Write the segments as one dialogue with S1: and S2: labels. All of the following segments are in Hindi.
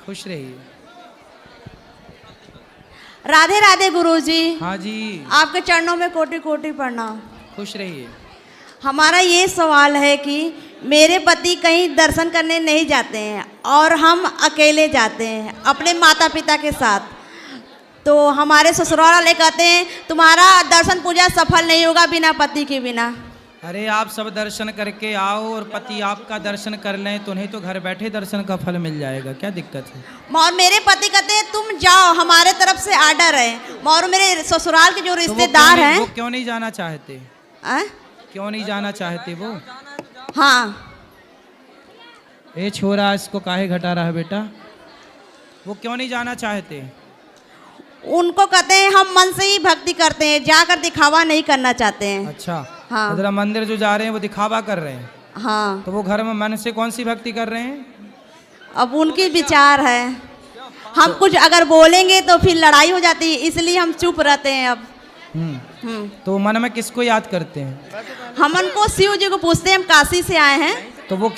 S1: खुश रहिए।
S2: राधे राधे गुरुजी।
S1: हाँ जी,
S2: आपके चरणों में कोटि कोटि प्रणाम।
S1: खुश रहिए।
S2: हमारा ये सवाल है कि मेरे पति कहीं दर्शन करने नहीं जाते हैं और हम अकेले जाते हैं अपने माता पिता के साथ, तो हमारे ससुराल वाले कहते हैं तुम्हारा दर्शन पूजा सफल नहीं होगा बिना पति के बिना।
S1: अरे आप सब दर्शन करके आओ और पति आपका दर्शन कर लें तो नहीं तो घर बैठे दर्शन का फल मिल जाएगा, क्या दिक्कत है?
S2: और मेरे पति कहते हैं तुम जाओ, हमारे तरफ से आर्डर है। और मेरे ससुराल के जो रिश्तेदार हैं
S1: वो क्यों नहीं जाना चाहते? क्यों नहीं जाना चाहते वो?
S2: हाँ,
S1: ए छोरा, इसको काहे घटा रहा है बेटा? वो क्यों नहीं जाना चाहते?
S2: उनको कहते हैं हम मन से ही भक्ति करते हैं, जाकर दिखावा नहीं करना चाहते हैं।
S1: अच्छा,
S2: हाँ।
S1: मतलब मंदिर जो जा रहे हैं वो दिखावा कर रहे हैं।
S2: हाँ,
S1: तो वो घर में मन से कौन सी भक्ति कर रहे हैं?
S2: अब उनकी विचार है। हम कुछ अगर बोलेंगे तो फिर लड़ाई हो जाती है, इसलिए हम चुप रहते हैं अब।
S1: तो मन में किसको याद करते हैं?
S2: हम उनको शिव जी को पूछते हैं, हम काशी से आए हैं।
S1: तो वो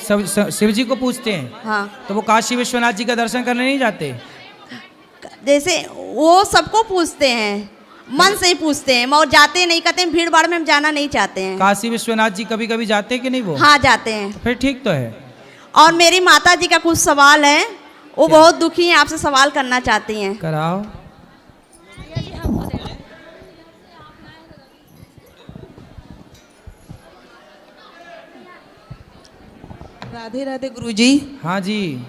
S1: शिव जी को पूछते हैं।
S2: हाँ,
S1: तो वो काशी विश्वनाथ जी का दर्शन करने नहीं जाते?
S2: जैसे वो सबको पूछते हैं, मन से ही पूछते हैं, और जाते नहीं, कहते हैं भीड़ भाड़ में हम जाना नहीं चाहते हैं।
S1: काशी विश्वनाथ जी कभी कभी जाते हैं कि नहीं वो?
S2: हाँ, जाते हैं।
S1: फिर ठीक तो है।
S2: और मेरी माता जी का कुछ सवाल है, वो बहुत दुखी हैं, आपसे सवाल करना चाहती हैं।
S1: कराओ।
S3: राधे राधे गुरुजी।
S1: हाँ जी,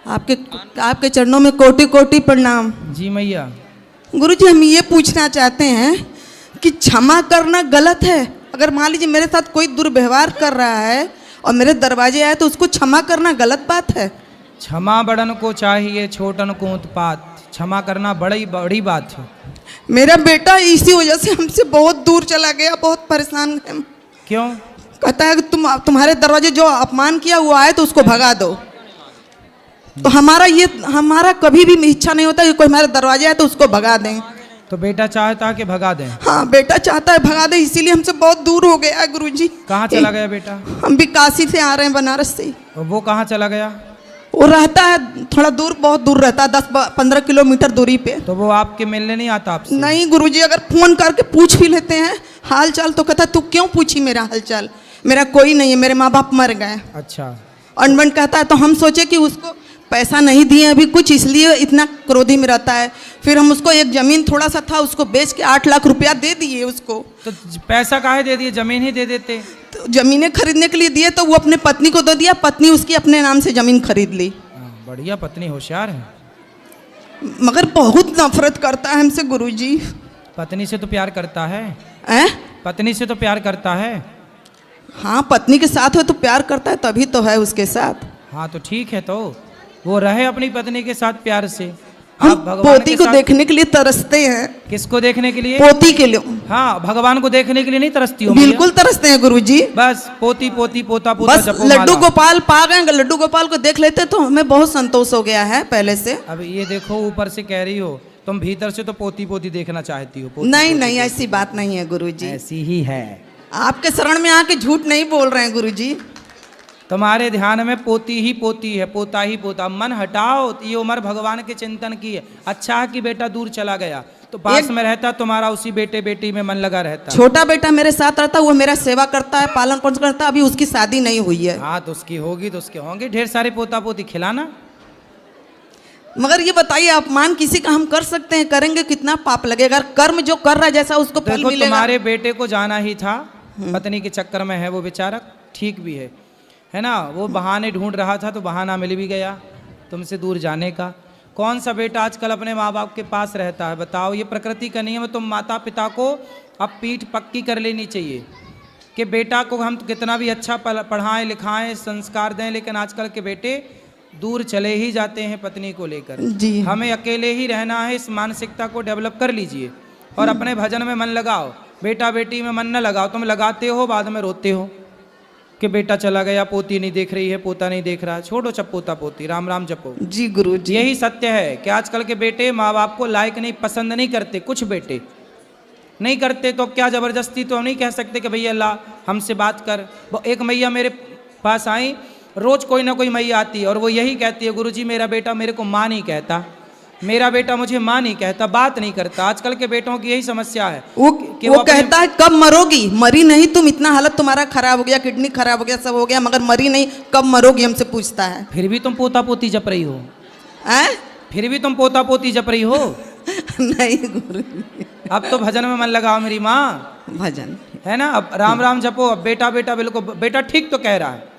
S3: आपके चरणों में कोटि कोटि प्रणाम।
S1: जी मैया।
S3: गुरुजी, हम ये पूछना चाहते हैं कि क्षमा करना गलत है? अगर मान लीजिए मेरे साथ कोई दुर्व्यवहार कर रहा है और मेरे दरवाजे आए तो उसको क्षमा करना गलत बात है?
S1: क्षमा बड़न को चाहिए, छोटन को उत्पात। क्षमा करना बड़ी बात है।
S3: मेरा बेटा इसी वजह से हमसे बहुत दूर चला गया, बहुत परेशान है।
S1: क्यों?
S3: कहता है कि तुम्हारे दरवाजे जो अपमान किया वो आए तो उसको भगा दो। तो हमारा कभी भी इच्छा नहीं होता कि कोई हमारे दरवाजे आए तो उसको भगा दें।
S1: तो बेटा चाहता है कि भगा दें?
S3: हाँ, बेटा चाहता है भगा दे, इसीलिए हमसे बहुत दूर हो गया है गुरुजी।
S1: कहाँ चला गया बेटा?
S3: हम भी काशी से आ रहे हैं, बनारस से।
S1: और वो कहाँ चला गया?
S3: वो रहता है थोड़ा दूर, बहुत दूर रहता है, 10-15 किलोमीटर दूरी पे।
S1: तो वो आपके मिलने नहीं आता आपसे?
S3: नहीं गुरुजी, अगर फोन करके पूछ भी लेते हैं हाल चाल तो कहता है तू क्यों पूछी मेरा हाल चाल, मेरा कोई नहीं है, मेरे माँ बाप मर गए।
S1: अच्छा।
S3: अनबन कहता है। तो हम सोचे कि उसको पैसा नहीं दिए अभी कुछ, इसलिए इतना क्रोधी में रहता है। फिर हम उसको एक जमीन थोड़ा सा था, उसको बेच के 8 लाख रुपया दे दिए उसको।
S1: तो पैसा काहे दे दिए? जमीन ही दे देते।
S3: तो जमीनें खरीदने के लिए दिए तो वो अपने पत्नी को दे दिया, पत्नी उसकी अपने नाम से जमीन खरीद ली।
S1: बढ़िया पत्नी, होशियार है।
S3: मगर बहुत नफरत करता है हमसे गुरुजी।
S1: पत्नी से तो प्यार करता है। पत्नी से तो प्यार करता है।
S3: हाँ, पत्नी के साथ हो तो प्यार करता है, तभी तो है उसके साथ।
S1: हाँ तो ठीक है, तो वो रहे अपनी पत्नी के साथ प्यार से।
S3: हम पोती को देखने के लिए तरसते हैं।
S1: किसको देखने के लिए?
S3: पोती के लिए।
S1: हाँ, भगवान को देखने के लिए नहीं तरसती हो?
S3: बिल्कुल तरसते हैं गुरुजी।
S1: बस पोती पोती पोता पोता
S3: बस लड्डू गोपाल पा गए, लड्डू गोपाल को देख लेते तो हमें बहुत संतोष हो गया है पहले से।
S1: अब ये देखो, ऊपर से कह रही हो, तुम भीतर से तो पोती पोती देखना चाहती हो।
S3: नहीं नहीं, ऐसी बात नहीं है गुरुजी।
S1: ऐसी ही है।
S3: आपके शरण में आके झूठ नहीं बोल रहे हैं गुरुजी।
S1: तुम्हारे ध्यान में पोती ही पोती है, पोता ही पोता। मन हटाओ, ये उम्र भगवान के चिंतन की है। अच्छा है कि बेटा दूर चला गया, तो पास में रहता तुम्हारा, उसी बेटे बेटी में मन लगा रहता।
S3: छोटा बेटा मेरे साथ रहता, वो मेरा सेवा करता है, पालन पोषण करता है। अभी उसकी शादी नहीं हुई है।
S1: हाँ, तो उसकी होगी तो उसके होंगे ढेर सारे पोता पोती, खिलाना।
S3: मगर ये बताइए, अपमान किसी का हम कर सकते हैं? करेंगे कितना पाप लगेगा? कर्म जो कर रहा है जैसा उसको फल मिलेगा।
S1: तुम्हारे बेटे को जाना ही था, पत्नी के चक्कर में है वो बेचारा, ठीक भी है ना? वो बहाने ढूंढ रहा था तो बहाना मिल भी गया तुमसे दूर जाने का। कौन सा बेटा आजकल अपने माँ बाप के पास रहता है? बताओ, ये प्रकृति का नियम है। तुम माता पिता को अब पीठ पक्की कर लेनी चाहिए कि बेटा को हम कितना भी अच्छा पढ़ाएं लिखाएं संस्कार दें, लेकिन आजकल के बेटे दूर चले ही जाते हैं पत्नी को लेकर।
S3: जी,
S1: हमें अकेले ही रहना है। इस मानसिकता को डेवलप कर लीजिए और अपने भजन में मन लगाओ। बेटा बेटी में मन न लगाओ। तुम लगाते हो, बाद में रोते हो कि बेटा चला गया, पोती नहीं देख रही है, पोता नहीं देख रहा है। छोड़ो सब पोता पोती, राम राम जपो।
S3: जी गुरु जी,
S1: यही सत्य है कि आजकल के बेटे माँ बाप को लायक नहीं, पसंद नहीं करते। कुछ बेटे नहीं करते तो क्या जबरदस्ती तो हम नहीं कह सकते कि भैया ला हमसे बात कर। वो एक मैया मेरे पास आई, रोज कोई ना कोई मैया आती है और वो यही कहती है, गुरुजी मेरा बेटा मेरे को माँ नहीं कहता, मेरा बेटा मुझे माँ नहीं कहता, बात नहीं करता। आजकल के बेटों की यही समस्या है
S3: वो
S1: कि
S3: वो
S1: अपने-
S3: कहता है कब मरोगी, मरी नहीं तुम, इतना हालत तुम्हारा खराब हो गया, किडनी खराब हो गया, सब हो गया, मगर मरी नहीं, कब मरोगी हमसे पूछता है।
S1: फिर भी तुम पोता पोती जप रही हो,
S3: हैं?
S1: फिर भी तुम पोता पोती जप रही हो।
S3: नहीं गुरुजी,
S1: अब तो भजन में मन लगाओ मेरी माँ,
S3: भजन
S1: है ना। अब राम राम जपो। अब बेटा बेटा बिल्कुल, बेटा ठीक तो कह रहा है,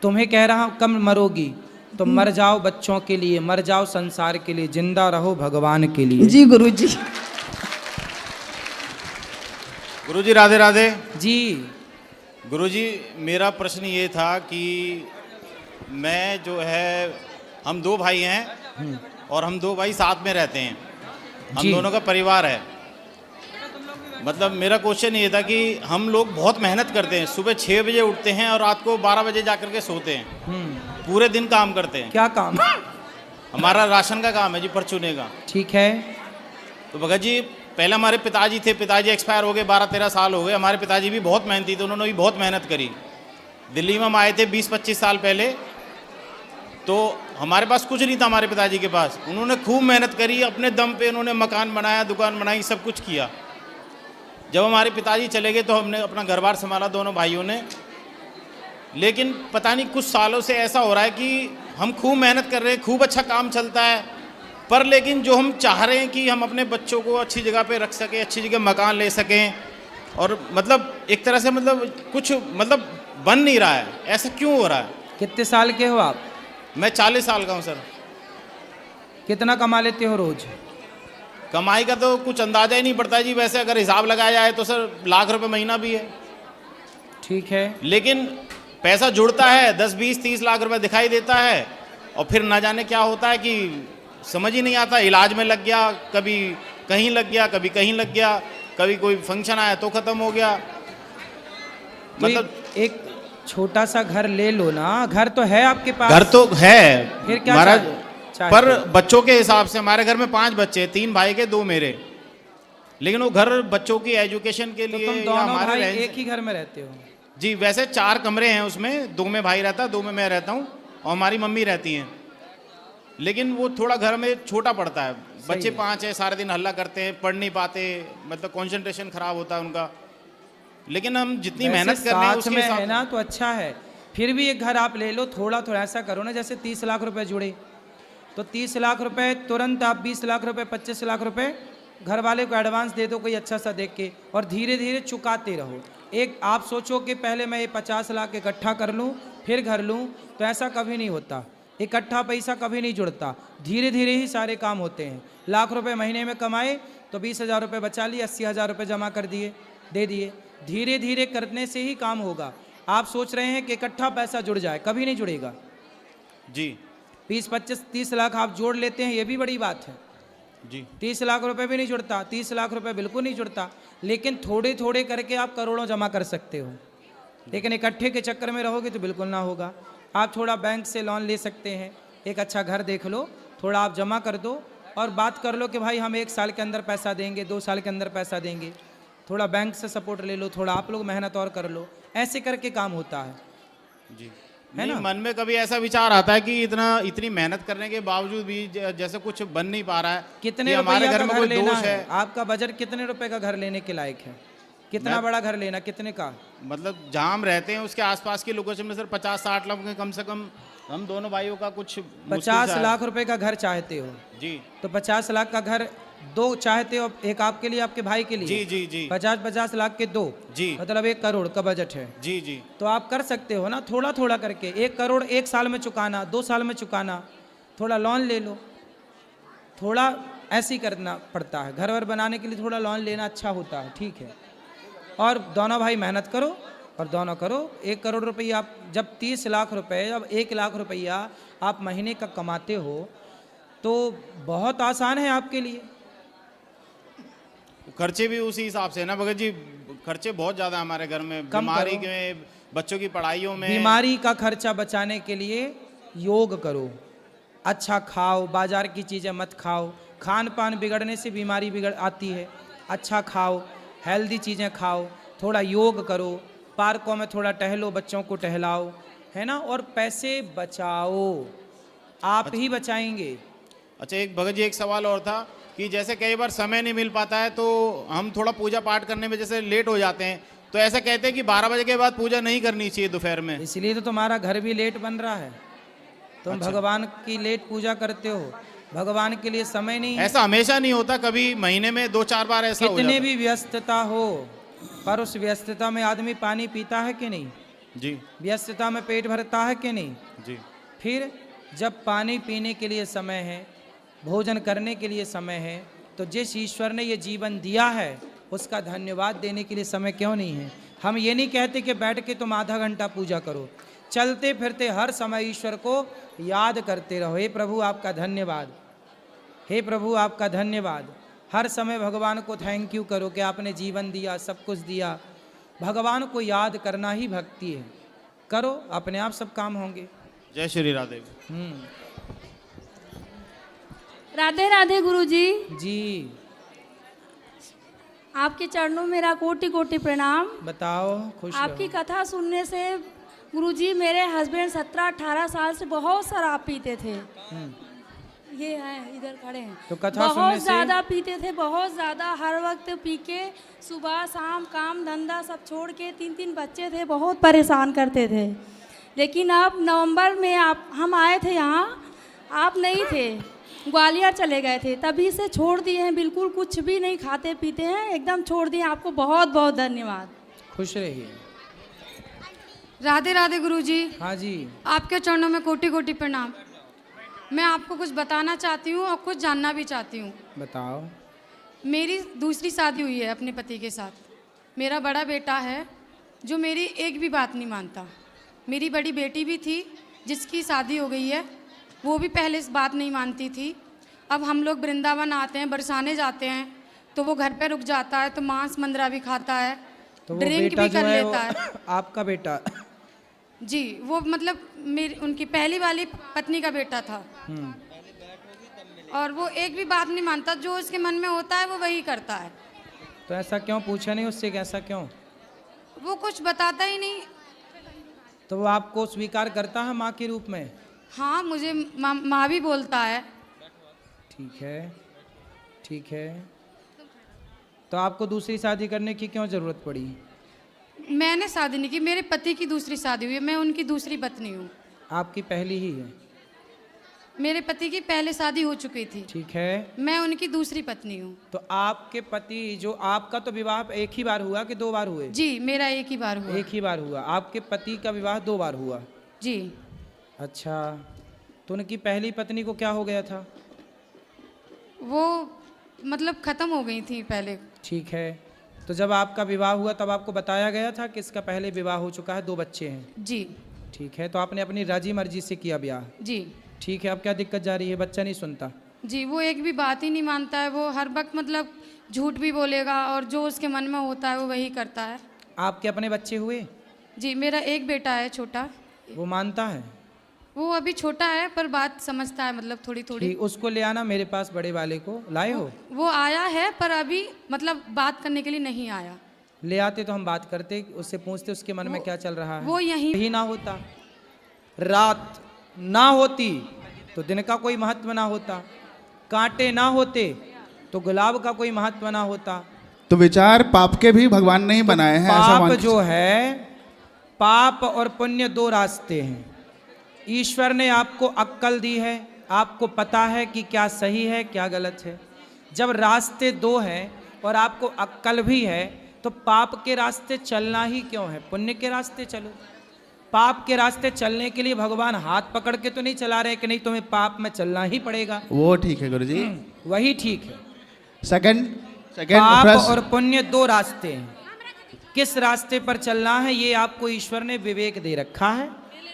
S1: तुम्हें कह रहा हूं कब मरोगी, तो मर जाओ बच्चों के लिए, मर जाओ संसार के लिए, जिंदा रहो भगवान के लिए।
S3: जी गुरुजी।
S4: गुरुजी राधे राधे।
S1: जी
S4: गुरुजी मेरा प्रश्न ये था कि मैं जो है, हम दो भाई हैं और हम दो भाई साथ में रहते हैं, हम
S1: जी।
S4: दोनों का परिवार है। मतलब मेरा क्वेश्चन ये था कि हम लोग बहुत मेहनत करते हैं, सुबह 6 बजे उठते हैं और रात को 12 बजे जाकर के सोते हैं, पूरे दिन काम करते हैं।
S1: क्या काम?
S4: हमारा राशन का काम है जी, परचूने का।
S1: ठीक है।
S4: तो भगत जी पहले हमारे पिताजी थे, पिताजी एक्सपायर हो गए, 12-13 साल हो गए। हमारे पिताजी भी बहुत मेहनती थे, उन्होंने भी बहुत मेहनत करी। दिल्ली में हम आए थे 20-25 साल पहले, तो हमारे पास कुछ नहीं था हमारे पिताजी के पास। उन्होंने खूब मेहनत करी, अपने दम पे उन्होंने मकान बनाया, दुकान बनाई, सब कुछ किया। जब हमारे पिताजी चले गए तो हमने अपना घर बार संभाला दोनों भाइयों ने। लेकिन पता नहीं कुछ सालों से ऐसा हो रहा है कि हम खूब मेहनत कर रहे हैं, खूब अच्छा काम चलता है, पर लेकिन जो हम चाह रहे हैं कि हम अपने बच्चों को अच्छी जगह पे रख सकें, अच्छी जगह मकान ले सकें, और मतलब एक तरह से मतलब कुछ मतलब बन नहीं रहा है। ऐसा क्यों हो रहा है?
S1: कितने साल के हो आप?
S4: मैं 40 साल का हूँ सर।
S1: कितना कमा लेते हो रोज?
S4: कमाई का तो कुछ अंदाजा ही नहीं पड़ता जी। वैसे अगर हिसाब लगाया जाए तो सर लाख रुपए महीना भी है,
S1: ठीक है।
S4: लेकिन पैसा जुड़ता है, 10-20-30 लाख रुपए दिखाई देता है, और फिर ना जाने क्या होता है कि समझ ही नहीं आता। इलाज में लग गया, कभी कहीं लग गया, कभी कहीं लग गया, कभी कोई फंक्शन आया तो खत्म हो गया।
S1: तो
S4: मतलब
S1: एक छोटा सा घर ले लो ना, घर तो है आपके पास।
S4: घर तो है
S1: फिर क्या
S4: महाराज,
S1: चाहते
S4: पर
S1: हो?
S4: बच्चों के हिसाब से हमारे घर में 5 बच्चे, 3 भाई के 2 मेरे, लेकिन वो घर बच्चों की एजुकेशन के
S1: तो
S4: लिए
S1: तुम
S4: या
S1: दोनों
S4: हमारे
S1: भाई
S4: रहन
S1: एक ही घर में रहते हो?
S4: जी वैसे 4 कमरे हैं, उसमें 2 में भाई रहता है, 2 में मैं रहता हूँ, और हमारी मम्मी रहती हैं। लेकिन वो थोड़ा घर में छोटा पड़ता है, बच्चे 5 हैं, सारे दिन हल्ला करते हैं, पढ़ नहीं पाते, मतलब कंसंट्रेशन खराब होता है उनका। लेकिन हम जितनी
S1: वैसे
S4: मेहनत कर रहे हैं
S1: साथ
S4: उसके
S1: में
S4: हिसाब
S1: है ना तो अच्छा है। फिर भी एक घर आप ले लो, थोड़ा थोड़ा ऐसा करो ना, जैसे 30 लाख रुपए जुड़े तो 30 लाख रुपए तुरंत आप 20 लाख रुपए 25 लाख रुपए घर वाले को एडवांस दे दो कोई अच्छा सा देख के, और धीरे धीरे चुकाते रहो। एक आप सोचो कि पहले मैं ये 50 लाख इकट्ठा कर लूँ फिर घर लूँ, तो ऐसा कभी नहीं होता। इकट्ठा पैसा कभी नहीं जुड़ता, धीरे धीरे ही सारे काम होते हैं। लाख रुपए महीने में कमाए तो 20,000 रुपये बचा लिए, 80,000 रुपये जमा कर दिए, दे दिए। धीरे धीरे करने से ही काम होगा। आप सोच रहे हैं कि इकट्ठा पैसा जुड़ जाए, कभी नहीं जुड़ेगा।
S4: जी
S1: 20, 25, 30 लाख आप जोड़ लेते हैं, ये भी बड़ी बात है।
S4: जी
S1: 30 लाख रुपए भी नहीं जुड़ता, 30 लाख रुपए बिल्कुल नहीं जुड़ता, लेकिन थोड़े थोड़े करके आप करोड़ों जमा कर सकते हो। लेकिन इकट्ठे के चक्कर में रहोगे तो बिल्कुल ना होगा। आप थोड़ा बैंक से लोन ले सकते हैं, एक अच्छा घर देख लो, थोड़ा आप जमा कर दो और बात कर लो कि भाई हम 1 साल के अंदर पैसा देंगे, 2 साल के अंदर पैसा देंगे। थोड़ा बैंक से सपोर्ट ले लो, थोड़ा आप लोग मेहनत और कर लो, ऐसे करके काम होता है।
S4: जी
S1: है
S4: नहीं,
S1: ना?
S4: मन में कभी ऐसा विचार आता है कि इतनी मेहनत करने के बावजूद भी जैसे कुछ बन नहीं पा रहा है,
S1: कितने
S4: कि हमारे
S1: रुपया
S4: घर
S1: का
S4: में
S1: घर
S4: कोई
S1: लेना
S4: दोष
S1: है?
S4: है।
S1: आपका बजट कितने रुपए का घर लेने के लायक है? कितना बड़ा घर लेना, कितने का?
S4: मतलब जहाँ हम रहते हैं उसके आसपास की लोकेशन में सर 50-60 लाख में कम से कम हम दोनों भाइयों का कुछ मुश्किल
S1: 50
S4: सा है।
S1: लाख रुपए का घर चाहते हो?
S4: जी
S1: तो 50 लाख का घर 2 चाहते हो, एक आपके लिए आपके भाई के लिए?
S4: जी जी जी
S1: 50-50 लाख के 2,
S4: जी
S1: मतलब 1 करोड़ का बजट है।
S4: जी जी
S1: तो आप कर सकते हो ना, थोड़ा थोड़ा करके। 1 करोड़ 1 साल में चुकाना, 2 साल में चुकाना, थोड़ा लोन ले लो, थोड़ा ऐसे ही करना पड़ता है। घर वर बनाने के लिए थोड़ा लोन लेना अच्छा होता है, ठीक है। और दोनों भाई मेहनत करो और दोनों करो। 1 करोड़ रुपया आप जब 30 लाख रुपए, जब 1 लाख रुपया आप महीने का कमाते हो तो बहुत आसान है आपके लिए।
S4: खर्चे भी उसी हिसाब से है ना भगत जी, खर्चे बहुत ज्यादा हमारे घर में,
S1: कम
S4: बीमारी
S1: करो।
S4: के, बच्चों की पढ़ाइयों में।
S1: बीमारी का खर्चा बचाने के लिए योग करो, अच्छा खाओ, बाजार की चीज़ें मत खाओ। खान पान बिगड़ने से बीमारी बिगड़ आती है। अच्छा खाओ, हेल्दी चीज़ें खाओ, थोड़ा योग करो, पार्कों में थोड़ा टहलो, बच्चों को टहलाओ, है ना, और पैसे बचाओ, आप ही बचाएंगे।
S4: अच्छा, एक भगत जी एक सवाल और था कि जैसे कई बार समय नहीं मिल पाता है तो हम थोड़ा पूजा पाठ करने में जैसे लेट हो जाते हैं, तो ऐसा कहते हैं कि 12 बजे के बाद पूजा नहीं करनी चाहिए दोपहर में।
S1: इसलिए तो तुम्हारा घर भी लेट बन रहा है, तुम
S4: अच्छा।
S1: भगवान की लेट पूजा करते हो, भगवान के लिए समय नहीं है।
S4: ऐसा हमेशा नहीं होता, कभी महीने में 2-4 बार ऐसा हो
S1: कितने
S4: जाता
S1: भी व्यस्तता हो, पर उस व्यस्तता में आदमी पानी पीता है कि नहीं?
S4: है। जी
S1: व्यस्तता में पेट भरता है कि नहीं?
S4: जी।
S1: फिर जब पानी पीने के लिए समय है, भोजन करने के लिए समय है, तो जिस ईश्वर ने ये जीवन दिया है उसका धन्यवाद देने के लिए समय क्यों नहीं है? हम ये नहीं कहते कि बैठ के तुम आधा घंटा पूजा करो, चलते फिरते हर समय ईश्वर को याद करते रहो। हे प्रभु आपका धन्यवाद, हे प्रभु आपका धन्यवाद। हर समय भगवान को थैंक यू करो कि आपने जीवन दिया, सब कुछ दिया। भगवान को याद करना ही भक्ति है। करो, अपने आप सब काम होंगे।
S4: जय श्री राधे।
S5: राधे राधे गुरुजी,
S1: जी
S5: आपके चरणों में मेरा कोटि कोटि प्रणाम।
S1: बताओ, खुश
S5: आपकी
S1: रहो।
S5: कथा सुनने से गुरुजी, मेरे हस्बैंड 17-18 साल से बहुत शराब पीते थे। ये हैं, इधर खड़े हैं।
S1: तो कथा सुनने
S5: बहुत
S1: से
S5: ज़्यादा पीते थे, बहुत ज़्यादा, हर वक्त पी के सुबह शाम काम धंधा सब छोड़ के, 3-3 बच्चे थे, बहुत परेशान करते थे। लेकिन अब नवंबर में हम आए थे यहाँ, आप नहीं थे, ग्वालियर चले गए थे, तभी से छोड़ दिए हैं, बिल्कुल कुछ भी नहीं खाते पीते हैं, एकदम छोड़ दिए। आपको बहुत बहुत धन्यवाद।
S1: खुश रहिए।
S6: राधे राधे गुरुजी,
S1: हाँ जी,
S6: आपके चरणों में कोटि कोटि प्रणाम। मैं आपको कुछ बताना चाहती हूँ और कुछ जानना भी चाहती हूँ।
S1: बताओ।
S6: मेरी दूसरी शादी हुई है अपने पति के साथ। मेरा बड़ा बेटा है जो मेरी एक भी बात नहीं मानता। मेरी बड़ी बेटी भी थी जिसकी शादी हो गई है, वो भी पहले इस बात नहीं मानती थी। अब हम लोग वृंदावन आते हैं, बरसाने जाते हैं, तो वो घर पे रुक जाता है, तो मांस मंद्रा भी खाता है,
S1: तो वो
S6: ड्रिंक
S1: बेटा
S6: भी
S1: जो
S6: कर
S1: है
S6: लेता है।
S1: आपका बेटा?
S6: जी, वो मतलब मेरी उनकी पहली वाली पत्नी का बेटा था। और वो एक भी बात नहीं मानता, जो उसके मन में होता है वो वही करता है।
S1: तो ऐसा क्यों पूछा नहीं उससे कि ऐसा क्यों?
S6: वो कुछ बताता ही नहीं।
S1: तो वो आपको स्वीकार करता है माँ के रूप में?
S6: हाँ, मुझे माँ भी बोलता है।
S1: ठीक है, ठीक है। तो आपको दूसरी शादी करने की क्यों ज़रूरत पड़ी?
S6: मैंने शादी नहीं की, मेरे पति की दूसरी शादी हुई है, मैं उनकी दूसरी पत्नी हूँ।
S1: आपकी पहली ही है?
S6: मेरे पति की पहले शादी हो चुकी थी।
S1: ठीक है।
S6: मैं उनकी दूसरी पत्नी हूँ।
S1: तो आपके पति जो, आपका तो विवाह एक ही बार हुआ कि 2 बार हुए?
S6: जी, मेरा एक ही बार हुआ।
S1: एक ही बार हुआ। आपके पति का विवाह 2 बार हुआ?
S6: जी।
S1: अच्छा, तो उनकी पहली पत्नी को क्या हो गया था?
S6: वो मतलब ख़त्म हो गई थी पहले।
S1: ठीक है। तो जब आपका विवाह हुआ तब आपको बताया गया था कि इसका पहले विवाह हो चुका है, 2 बच्चे हैं?
S6: जी।
S1: ठीक है। तो आपने अपनी राजी मर्जी से किया ब्याह?
S6: जी।
S1: ठीक है। अब क्या दिक्कत जा रही है? बच्चा नहीं सुनता?
S6: जी, वो एक भी बात ही नहीं मानता है। वो हर वक्त मतलब झूठ भी बोलेगा और जो उसके मन में होता है वो वही करता है।
S1: आपके अपने बच्चे हुए?
S6: जी, मेरा एक बेटा है छोटा।
S1: वो मानता है?
S6: वो अभी छोटा है पर बात समझता है, मतलब थोड़ी थोड़ी।
S1: ठीक, उसको ले आना मेरे पास, बड़े वाले को लाए हो?
S6: वो आया है पर अभी मतलब बात करने के लिए नहीं आया।
S1: ले आते तो हम बात करते, उससे पूछते उसके मन में क्या चल रहा है।
S6: वो यहीं
S1: ना होता, रात ना होती तो दिन का कोई महत्व ना होता, कांटे ना होते तो गुलाब का कोई महत्व ना होता।
S7: तो विचार पाप के भी भगवान ने ही बनाए हैं, ऐसा
S1: पाप
S7: मान
S1: जो है, पाप और पुण्य 2 रास्ते हैं। ईश्वर ने आपको अक्ल दी है, आपको पता है कि क्या सही है क्या गलत है। जब रास्ते 2 हैं और आपको अक्ल भी है, तो पाप के रास्ते चलना ही क्यों है? पुण्य के रास्ते चलो। पाप के रास्ते चलने के लिए भगवान हाथ पकड़ के तो नहीं चला रहे कि नहीं तुम्हें पाप में चलना ही पड़ेगा।
S7: वो ठीक है गुरुजी।
S1: वही ठीक है।
S7: सेकंड
S1: पाप
S7: प्रश्न।
S1: और पुण्य 2 रास्ते हैं। किस रास्ते पर चलना है ये आपको ईश्वर ने विवेक दे रखा है।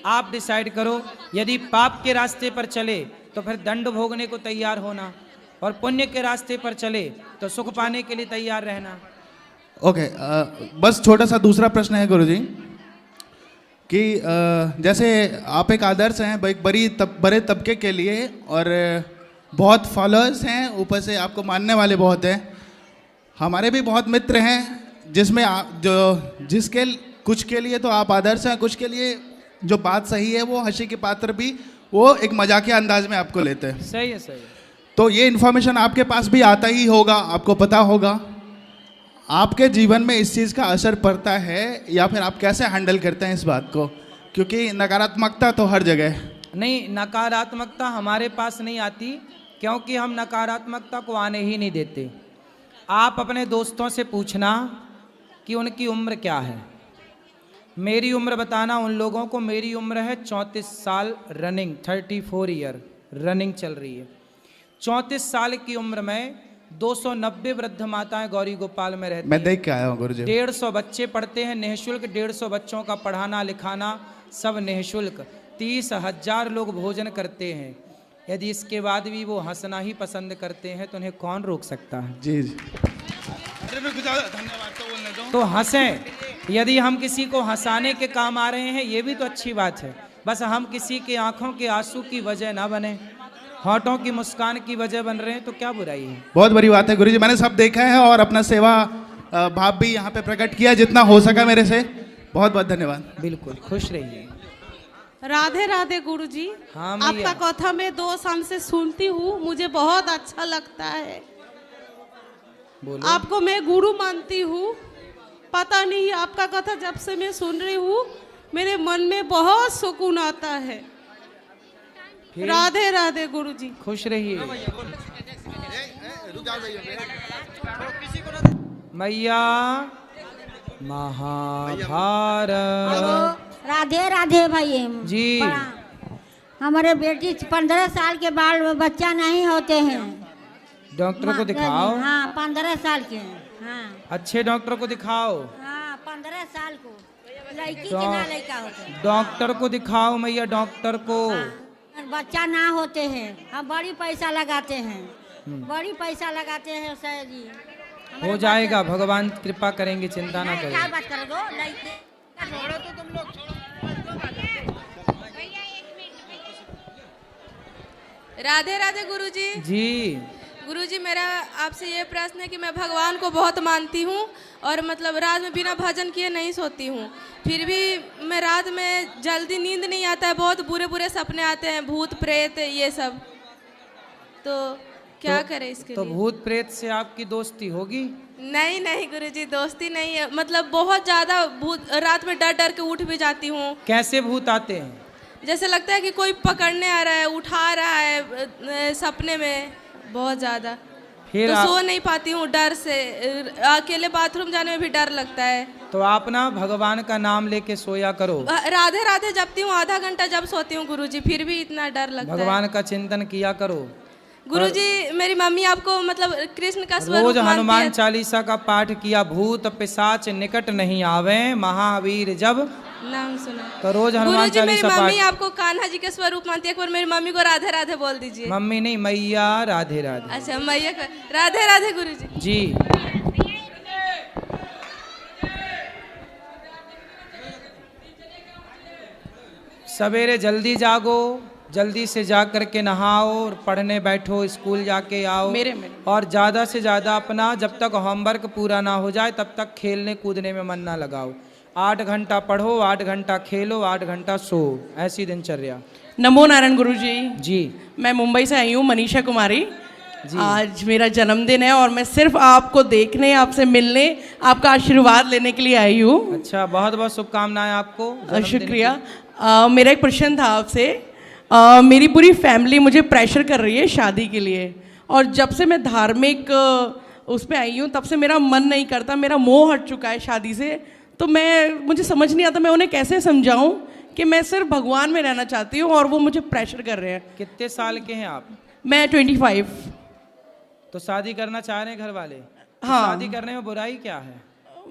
S1: आप डिसाइड करो। यदि पाप के रास्ते पर चले तो फिर दंड भोगने को तैयार होना, और पुण्य के रास्ते पर चले तो सुख पाने के लिए तैयार रहना।
S7: ओके, बस छोटा सा दूसरा प्रश्न है गुरुजी कि जैसे आप एक आदर्श हैं एक बड़े तबके के लिए, और बहुत फॉलोअर्स हैं, ऊपर से आपको मानने वाले बहुत हैं। हमारे भी बहुत मित्र हैं जिसमें जिसके कुछ के लिए तो आप आदर्श हैं, कुछ के लिए जो बात सही है वो हंसी के पात्र भी वो एक मजाकिया अंदाज में आपको लेते हैं।
S1: सही है, सही है।
S7: तो ये इन्फॉर्मेशन आपके पास भी आता ही होगा, आपको पता होगा। आपके जीवन में इस चीज़ का असर पड़ता है या फिर आप कैसे हैंडल करते हैं इस बात को? क्योंकि नकारात्मकता तो हर जगह है।
S1: नहीं, नकारात्मकता हमारे पास नहीं आती, क्योंकि हम नकारात्मकता को आने ही नहीं देते। आप अपने दोस्तों से पूछना कि उनकी उम्र क्या है। मेरी उम्र बताना उन लोगों को। मेरी उम्र है 34 साल रनिंग, 34 ईयर रनिंग चल रही है। 34 साल की उम्र में 290 वृद्ध माताएं गौरी गोपाल में रहती हैं।
S7: मैं देख के आया हूँ गुरुजी।
S1: 150 बच्चे पढ़ते हैं निःशुल्क। 150 बच्चों का पढ़ाना लिखाना सब निःशुल्क। 30,000 लोग भोजन करते हैं। यदि इसके बाद भी वो हंसना ही पसंद करते हैं तो उन्हें कौन रोक सकता है?
S7: जी जी।
S1: तो हंसें। यदि हम किसी को हंसाने के काम आ रहे हैं ये भी तो अच्छी बात है। बस हम किसी के आंखों के आंसू की वजह ना बने, होठों की मुस्कान की वजह बन रहे हैं तो क्या बुराई है?
S7: बहुत बड़ी बात है गुरुजी, मैंने सब देखा है और अपना सेवा भाव भी यहाँ पे प्रकट किया जितना हो सका मेरे से। बहुत बहुत धन्यवाद।
S1: बिल्कुल, खुश रहिए।
S8: राधे राधे गुरुजी।
S1: हाँ मैया।
S8: आपका कथा मैं 2 साल से सुनती हूँ, मुझे बहुत अच्छा लगता है।
S1: बोलो।
S8: आपको मैं गुरु मानती हूँ। पता नहीं आपका कथा जब से मैं सुन रही हूँ मेरे मन में बहुत सुकून आता है।
S1: फिर?
S8: राधे राधे गुरुजी।
S1: खुश रहिए मैया। महाभारत।
S9: राधे राधे भाई
S1: जी।
S9: हमारे बेटी 15 साल के बाल बच्चा नहीं होते हैं।
S1: डॉक्टर को दिखाओ।
S9: हाँ 15 साल के। हाँ
S1: अच्छे डॉक्टर को दिखाओ।
S9: हाँ 15 साल को लड़की के ना लड़का होते हैं।
S1: डॉक्टर को दिखाओ मैया, डॉक्टर को।
S9: बच्चा ना होते हैं। हम बड़ी पैसा लगाते हैं, बड़ी पैसा लगाते हैं सर जी।
S1: हो जाएगा, भगवान कृपा करेंगे, चिंता ना
S9: क्या
S1: करें।
S9: बात कर दो लड़के।
S10: राधे राधे गुरुजी।
S1: जी।
S10: गुरुजी मेरा आपसे ये प्रश्न है कि मैं भगवान को बहुत मानती हूँ और मतलब रात में बिना भजन किए नहीं सोती हूँ। फिर भी मैं रात में जल्दी नींद नहीं आता है, बहुत बुरे बुरे सपने आते हैं, भूत प्रेत ये सब। तो क्या करें इसके
S1: तो
S10: लिए?
S1: भूत प्रेत से आपकी दोस्ती होगी?
S10: नहीं नहीं गुरुजी, दोस्ती नहीं है। मतलब बहुत ज़्यादा भूत, रात में डर डर के उठ भी जाती हूँ।
S1: कैसे भूत आते हैं?
S10: जैसे लगता है कि कोई पकड़ने आ रहा है, उठा रहा है सपने में, बहुत ज़्यादा।
S1: फिर
S10: तो
S1: आप,
S10: सो नहीं पाती हूँ डर से। अकेले बाथरूम जाने में भी डर लगता है।
S1: तो आप ना भगवान का नाम लेके सोया करो।
S10: राधे राधे जपती हूँ, आधा घंटा जब सोती हूँ गुरुजी, फिर भी इतना डर लगता है।
S1: भगवान का चिंतन किया करो।
S10: गुरुजी मेरी मम्मी आपको मतलब कृष्ण का स्वरूप
S1: रोज
S10: मानती
S1: हनुमान
S10: है।
S1: चालीसा का पाठ किया। भूत पिशाच निकट नहीं आवे, महावीर जब
S10: नाम सुना।
S1: तो रोज हनुमान
S10: गुरुजी मेरी
S1: चालीसा
S10: मम्मी
S1: पाठ।
S10: आपको कान्हा जी के स्वरूप मानती है। एक बार मेरी मम्मी को राधे राधे बोल दीजिए।
S1: मम्मी नहीं, मैया। राधे राधे।
S10: अच्छा मैया को राधे राधे गुरुजी।
S1: जी। सवेरे जल्दी जागो, जल्दी से जा करके नहाओ और पढ़ने बैठो, स्कूल जाके आओ। और ज़्यादा से ज़्यादा अपना जब तक होमवर्क पूरा ना हो जाए तब तक खेलने कूदने में मन ना लगाओ। 8 घंटा पढ़ो, 8 घंटा खेलो, 8 घंटा सो, ऐसी दिनचर्या।
S11: नमो नारायण गुरुजी।
S1: जी।
S11: मैं मुंबई से आई हूँ, मनीषा कुमारी। आज मेरा जन्मदिन है और मैं सिर्फ आपको देखने, आपसे मिलने, आपका आशीर्वाद लेने के लिए आई हूँ।
S1: अच्छा, बहुत बहुत शुभकामनाएं आपको।
S11: शुक्रिया। मेरा एक प्रश्न था आपसे। मेरी पूरी फैमिली मुझे प्रेशर कर रही है शादी के लिए, और जब से मैं धार्मिक उस पर आई हूँ तब से मेरा मन नहीं करता, मेरा मोह हट चुका है शादी से। तो मुझे समझ नहीं आता मैं उन्हें कैसे समझाऊं कि मैं सिर्फ भगवान में रहना चाहती हूँ और वो मुझे प्रेशर कर रहे हैं।
S1: कितने साल के हैं आप?
S11: मैं 25।
S1: तो शादी करना चाह रहे हैं घर वाले?
S11: हाँ।
S1: शादी करने में बुराई क्या है?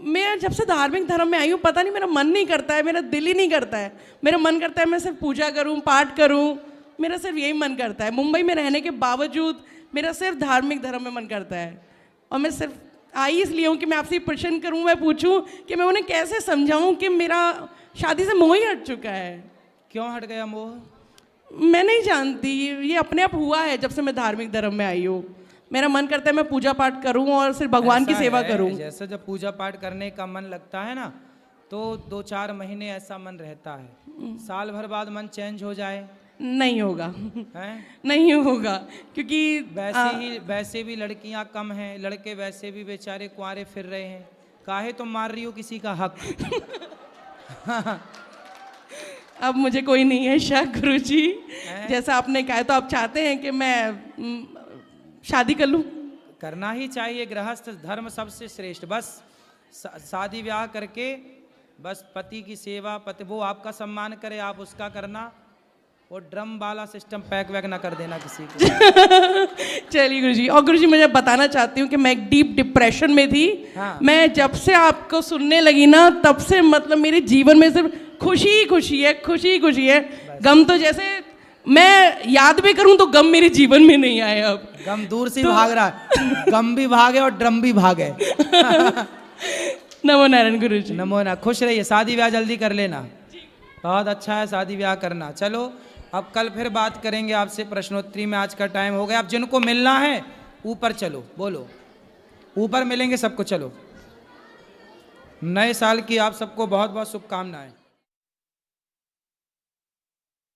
S11: मैं जब से धार्मिक धर्म में आई हूँ पता नहीं मेरा मन नहीं करता है, मेरा दिल ही नहीं करता है। मेरा मन करता है मैं सिर्फ पूजा करूँ, पाठ करूँ, मेरा सिर्फ यही मन करता है। मुंबई में रहने के बावजूद मेरा सिर्फ धार्मिक धर्म में मन करता है। और मैं सिर्फ आई इसलिए हूँ कि मैं आपसे प्रश्न करूँ, मैं पूछूँ कि मैं उन्हें कैसे समझाऊँ कि मेरा शादी से मोह ही हट चुका है।
S1: क्यों हट गया मोह?
S11: मैं नहीं जानती, ये अपने आप हुआ है जब से मैं धार्मिक धर्म में आई हूँ। मेरा मन करता है मैं पूजा पाठ करूं और सिर्फ भगवान की सेवा करूं।
S1: जैसे जब पूजा पाठ करने का मन लगता है ना तो 2-4 महीने ऐसा मन रहता है, साल भर बाद मन चेंज हो जाए,
S11: नहीं होगा,
S1: हैं?
S11: नहीं होगा, क्योंकि
S1: वैसे भी लड़कियां कम हैं, लड़के वैसे भी बेचारे कुंवारे फिर रहे हैं, काहे तुम मार रही हो किसी का हक?
S11: अब मुझे कोई नहीं है शक गुरुजी, जैसा आपने कहा, तो आप चाहते हैं कि मैं शादी कर लूं?
S1: करना ही चाहिए, गृहस्थ धर्म सबसे श्रेष्ठ। बस शादी ब्याह करके बस पति की सेवा, पति वो आपका सम्मान करे, आप उसका करना, वो ड्रम वाला सिस्टम पैक वैक ना कर देना किसी को।
S11: चलिए गुरुजी, और गुरुजी मुझे बताना चाहती हूँ कि मैं एक डीप डिप्रेशन में थी।
S1: हाँ।
S11: मैं जब से आपको सुनने लगी ना, तब से मतलब मेरे जीवन में सिर्फ खुशी खुशी है, खुशी खुशी है। गम तो जैसे मैं याद भी करूं तो गम मेरे जीवन में नहीं आए। अब
S1: गम दूर से भाग रहा है, गम भी भागे और ड्रम भी भागे।
S11: नमो नारायण गुरुजी।
S1: नमो नारायण। खुश रहिए, शादी ब्याह जल्दी कर लेना, बहुत अच्छा है शादी ब्याह करना। चलो अब कल फिर बात करेंगे आपसे प्रश्नोत्तरी में, आज का टाइम हो गया। अब जिनको मिलना है ऊपर चलो, बोलो ऊपर मिलेंगे सबको। चलो, नए साल की आप सबको बहुत बहुत शुभकामनाएं।